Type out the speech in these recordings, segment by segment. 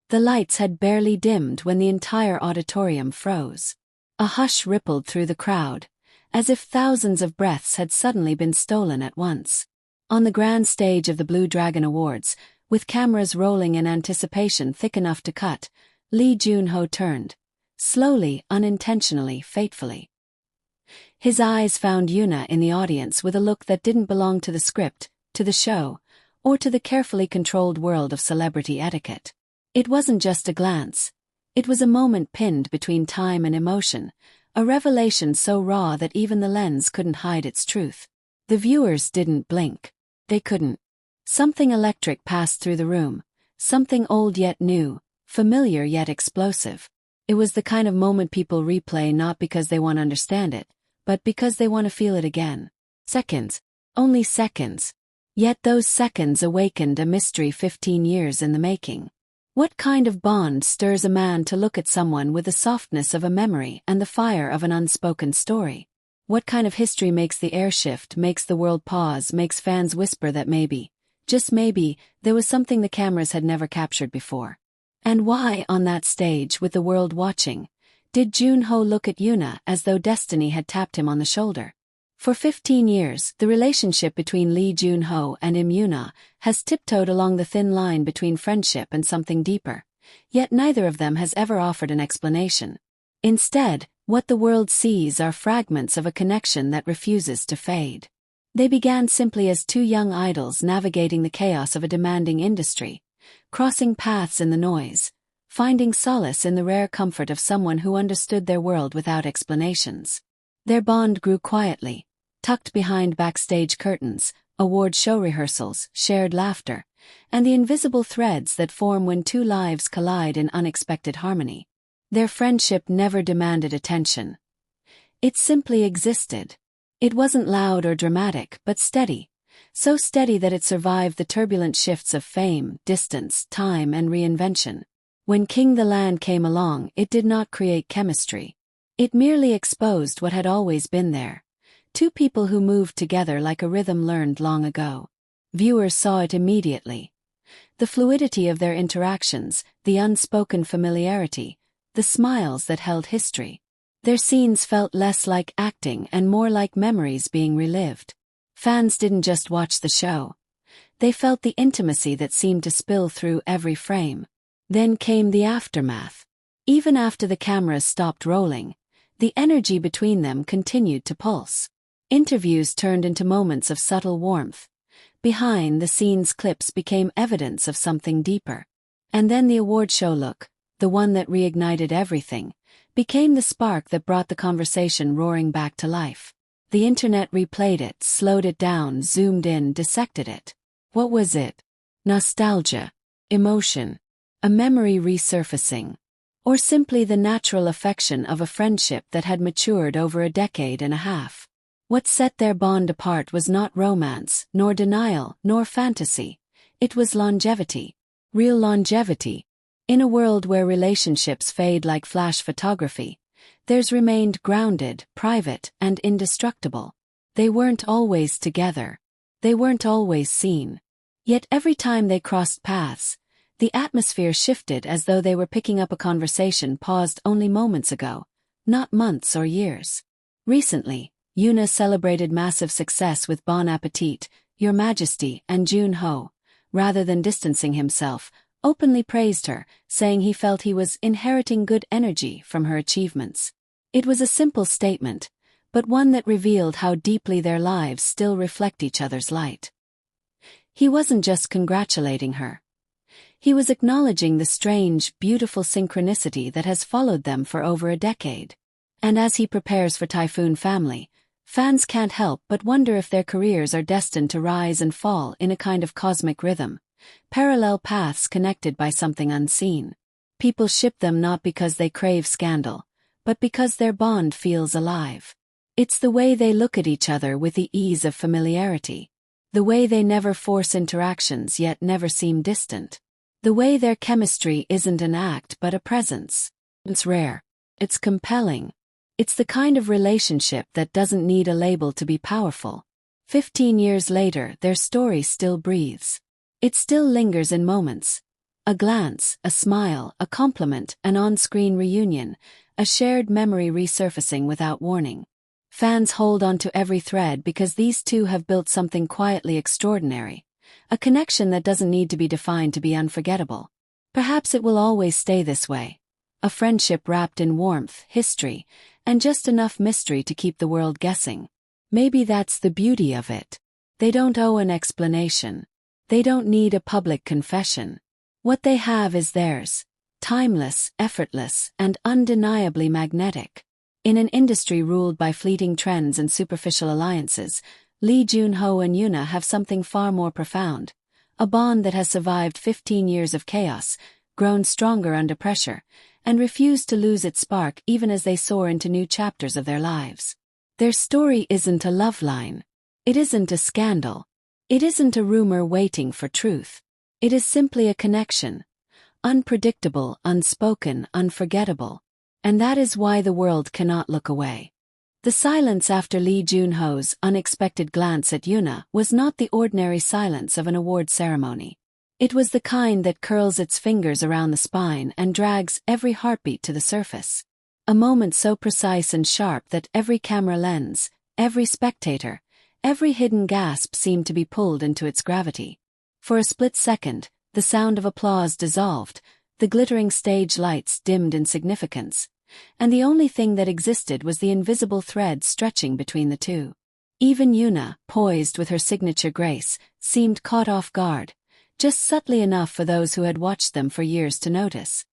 The lights had barely dimmed when the entire auditorium froze. A hush rippled through the crowd, as if thousands of breaths had suddenly been stolen at once. On the grand stage of the Blue Dragon Awards, with cameras rolling in anticipation thick enough to cut, Lee Jun-ho turned. Slowly, unintentionally, fatefully. His eyes found Yoona in the audience with a look that didn't belong to the script, to the show, or to the carefully controlled world of celebrity etiquette. It wasn't just a glance. It was a moment pinned between time and emotion, a revelation so raw that even the lens couldn't hide its truth. The viewers didn't blink. They couldn't. Something electric passed through the room, something old yet new, familiar yet explosive. It was the kind of moment people replay not because they want to understand it, but because they want to feel it again. Seconds. Only seconds. Yet those seconds awakened a mystery 15 years in the making. What kind of bond stirs a man to look at someone with the softness of a memory and the fire of an unspoken story? What kind of history makes the air shift, makes the world pause, makes fans whisper that maybe, just maybe, there was something the cameras had never captured before? And why, on that stage with the world watching, did Jun-ho look at Yoona as though destiny had tapped him on the shoulder? For 15 years, the relationship between Lee Jun-ho and Yoona has tiptoed along the thin line between friendship and something deeper, yet neither of them has ever offered an explanation. Instead, what the world sees are fragments of a connection that refuses to fade. They began simply as two young idols navigating the chaos of a demanding industry, crossing paths in the noise, finding solace in the rare comfort of someone who understood their world without explanations. Their bond grew quietly, tucked behind backstage curtains, award show rehearsals, shared laughter, and the invisible threads that form when two lives collide in unexpected harmony. Their friendship never demanded attention. It simply existed. It wasn't loud or dramatic, but steady. So steady that it survived the turbulent shifts of fame, distance, time, and reinvention. When King the Land came along, it did not create chemistry. It merely exposed what had always been there. Two people who moved together like a rhythm learned long ago. Viewers saw it immediately. The fluidity of their interactions, the unspoken familiarity, the smiles that held history. Their scenes felt less like acting and more like memories being relived. Fans didn't just watch the show. They felt the intimacy that seemed to spill through every frame. Then came the aftermath. Even after the cameras stopped rolling, the energy between them continued to pulse. Interviews turned into moments of subtle warmth. Behind-the-scenes clips became evidence of something deeper. And then the award show look, the one that reignited everything, became the spark that brought the conversation roaring back to life. The internet replayed it, slowed it down, zoomed in, dissected it. What was it? Nostalgia? Emotion? A memory resurfacing? Or simply the natural affection of a friendship that had matured over a decade and a half? What set their bond apart was not romance, nor denial, nor fantasy. It was longevity. Real longevity. In a world where relationships fade like flash photography, theirs remained grounded, private, and indestructible. They weren't always together. They weren't always seen. Yet every time they crossed paths, the atmosphere shifted as though they were picking up a conversation paused only moments ago, not months or years. Recently, Yoona celebrated massive success with Bon Appetit, Your Majesty, and Jun-ho. Rather than distancing himself, openly praised her, saying he felt he was inheriting good energy from her achievements. It was a simple statement, but one that revealed how deeply their lives still reflect each other's light. He wasn't just congratulating her. He was acknowledging the strange, beautiful synchronicity that has followed them for over a decade. And as he prepares for Typhoon Family, fans can't help but wonder if their careers are destined to rise and fall in a kind of cosmic rhythm, parallel paths connected by something unseen. People ship them not because they crave scandal, but because their bond feels alive. It's the way they look at each other with the ease of familiarity. The way they never force interactions yet never seem distant. The way their chemistry isn't an act but a presence. It's rare. It's compelling. It's the kind of relationship that doesn't need a label to be powerful. 15 years later, their story still breathes. It still lingers in moments. A glance, a smile, a compliment, an on-screen reunion, a shared memory resurfacing without warning. Fans hold on to every thread because these two have built something quietly extraordinary, a connection that doesn't need to be defined to be unforgettable. Perhaps it will always stay this way. A friendship wrapped in warmth, history, and just enough mystery to keep the world guessing. Maybe that's the beauty of it. They don't owe an explanation. They don't need a public confession. What they have is theirs, timeless, effortless, and undeniably magnetic. In an industry ruled by fleeting trends and superficial alliances, Jun-ho and Yoona have something far more profound. A bond that has survived 15 years of chaos, grown stronger under pressure, and refused to lose its spark even as they soar into new chapters of their lives. Their story isn't a love line. It isn't a scandal. It isn't a rumor waiting for truth. It is simply a connection. Unpredictable, unspoken, unforgettable. And that is why the world cannot look away. The silence after Lee Jun-ho's unexpected glance at Yoona was not the ordinary silence of an award ceremony. It was the kind that curls its fingers around the spine and drags every heartbeat to the surface. A moment so precise and sharp that every camera lens, every spectator, every hidden gasp seemed to be pulled into its gravity. For a split second, the sound of applause dissolved, the glittering stage lights dimmed in significance, and the only thing that existed was the invisible thread stretching between the two. Even Yoona, poised with her signature grace, seemed caught off guard, just subtly enough for those who had watched them for years to notice.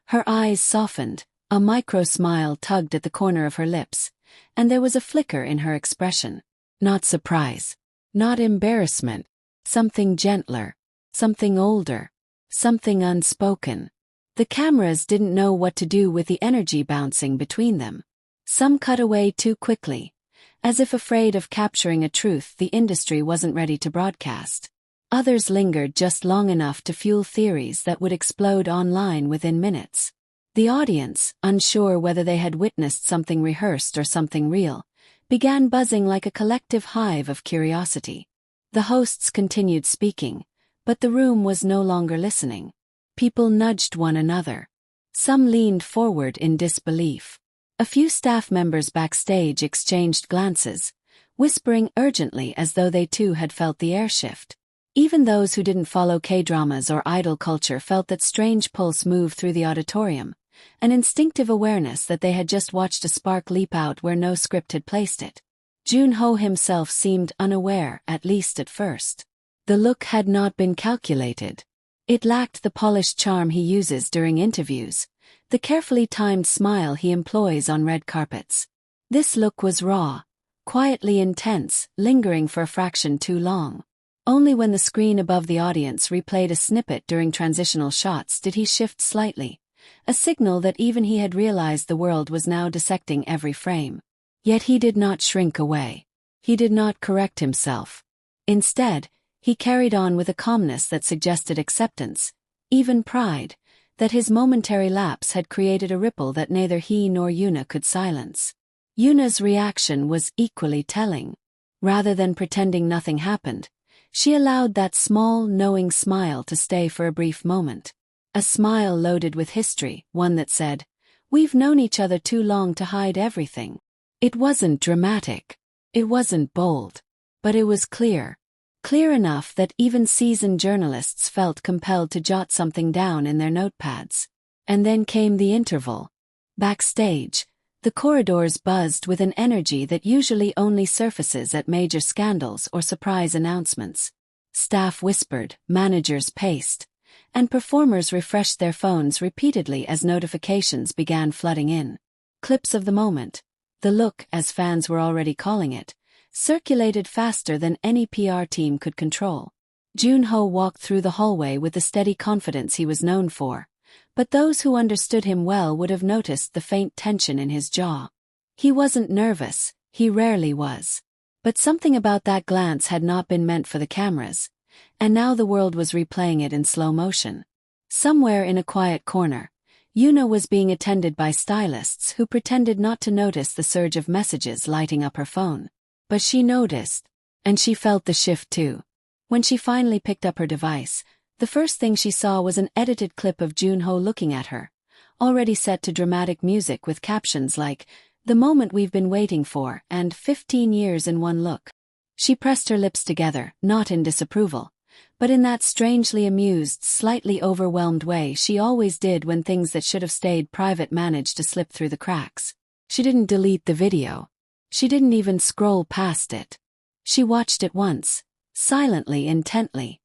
Her eyes softened, a micro-smile tugged at the corner of her lips, and there was a flicker in her expression. Not surprise. Not embarrassment. Something gentler. Something older. Something unspoken. The cameras didn't know what to do with the energy bouncing between them. Some cut away too quickly, as if afraid of capturing a truth the industry wasn't ready to broadcast. Others lingered just long enough to fuel theories that would explode online within minutes. The audience, unsure whether they had witnessed something rehearsed or something real, began buzzing like a collective hive of curiosity. The hosts continued speaking, but the room was no longer listening. People nudged one another. Some leaned forward in disbelief. A few staff members backstage exchanged glances, whispering urgently as though they too had felt the air shift. Even those who didn't follow K-dramas or idol culture felt that strange pulse move through the auditorium, an instinctive awareness that they had just watched a spark leap out where no script had placed it. Jun-ho himself seemed unaware, at least at first. The look had not been calculated. It lacked the polished charm he uses during interviews, the carefully timed smile he employs on red carpets. This look was raw, quietly intense, lingering for a fraction too long. Only when the screen above the audience replayed a snippet during transitional shots did he shift slightly, a signal that even he had realized the world was now dissecting every frame. Yet he did not shrink away. He did not correct himself. Instead, he carried on with a calmness that suggested acceptance, even pride, that his momentary lapse had created a ripple that neither he nor Yoona could silence. Yoona's reaction was equally telling. Rather than pretending nothing happened, she allowed that small, knowing smile to stay for a brief moment. A smile loaded with history, one that said, "We've known each other too long to hide everything." It wasn't dramatic. It wasn't bold. But it was clear. Clear enough that even seasoned journalists felt compelled to jot something down in their notepads. And then came the interval. Backstage, the corridors buzzed with an energy that usually only surfaces at major scandals or surprise announcements. Staff whispered, managers paced, and performers refreshed their phones repeatedly as notifications began flooding in. Clips of the moment, the look, as fans were already calling it, circulated faster than any PR team could control. Jun-ho walked through the hallway with the steady confidence he was known for, but those who understood him well would have noticed the faint tension in his jaw. He wasn't nervous, he rarely was. But something about that glance had not been meant for the cameras, and now the world was replaying it in slow motion. Somewhere in a quiet corner, Yoona was being attended by stylists who pretended not to notice the surge of messages lighting up her phone. But she noticed, and she felt the shift too. When she finally picked up her device, The first thing she saw was an edited clip of Jun-ho looking at her, already set to dramatic music with captions like, "The moment we've been waiting for," and 15 years in one look. She pressed her lips together, not in disapproval, but in that strangely amused, slightly overwhelmed way she always did when things that should have stayed private managed to slip through the cracks. She didn't delete the video. She didn't even scroll past it. She watched it once, silently, intently,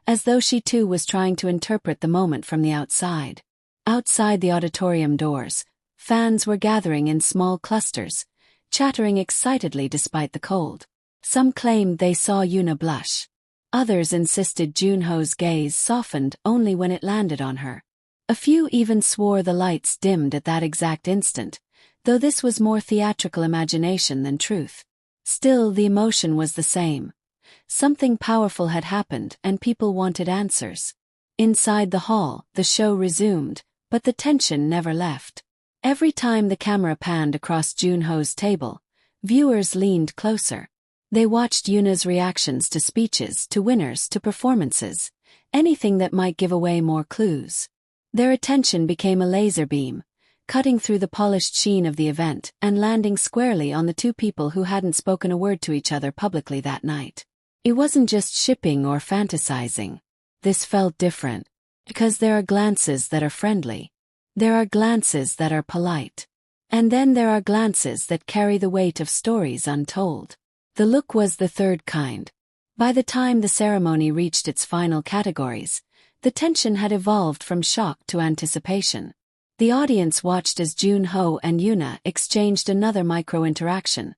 as though she too was trying to interpret the moment from the outside. Outside the auditorium doors, fans were gathering in small clusters, chattering excitedly despite the cold. Some claimed they saw Yoona blush. Others insisted Jun-ho's gaze softened only when it landed on her. A few even swore the lights dimmed at that exact instant, though this was more theatrical imagination than truth. Still, the emotion was the same. Something powerful had happened and people wanted answers. Inside the hall, the show resumed, but the tension never left. Every time the camera panned across Jun-ho's table, viewers leaned closer. They watched Yoona's reactions to speeches, to winners, to performances, anything that might give away more clues. Their attention became a laser beam, cutting through the polished sheen of the event and landing squarely on the two people who hadn't spoken a word to each other publicly that night. It wasn't just shipping or fantasizing. This felt different, because there are glances that are friendly. There are glances that are polite. And then there are glances that carry the weight of stories untold. The look was the third kind. By the time the ceremony reached its final categories, the tension had evolved from shock to anticipation. The audience watched as Jun-ho and Yoona exchanged another micro-interaction,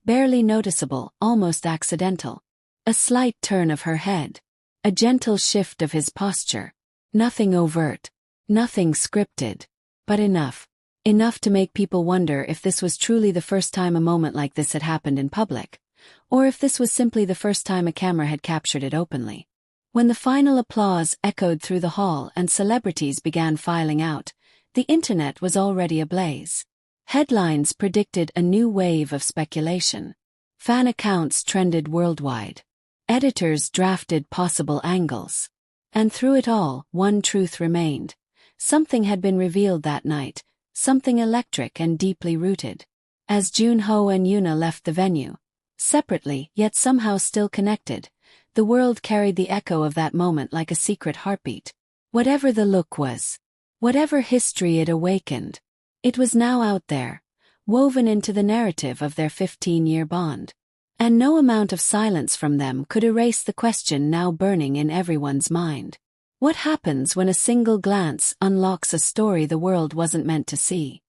barely noticeable, almost accidental. A slight turn of her head. A gentle shift of his posture. Nothing overt. Nothing scripted. But enough. Enough to make people wonder if this was truly the first time a moment like this had happened in public, or if this was simply the first time a camera had captured it openly. When the final applause echoed through the hall and celebrities began filing out, the internet was already ablaze. Headlines predicted a new wave of speculation. Fan accounts trended worldwide. Editors drafted possible angles. And through it all, one truth remained. Something had been revealed that night, something electric and deeply rooted. As Jun-ho and Yoona left the venue, separately yet somehow still connected, the world carried the echo of that moment like a secret heartbeat. Whatever the look was, whatever history it awakened, it was now out there, woven into the narrative of their 15-year bond. And no amount of silence from them could erase the question now burning in everyone's mind. What happens when a single glance unlocks a story the world wasn't meant to see?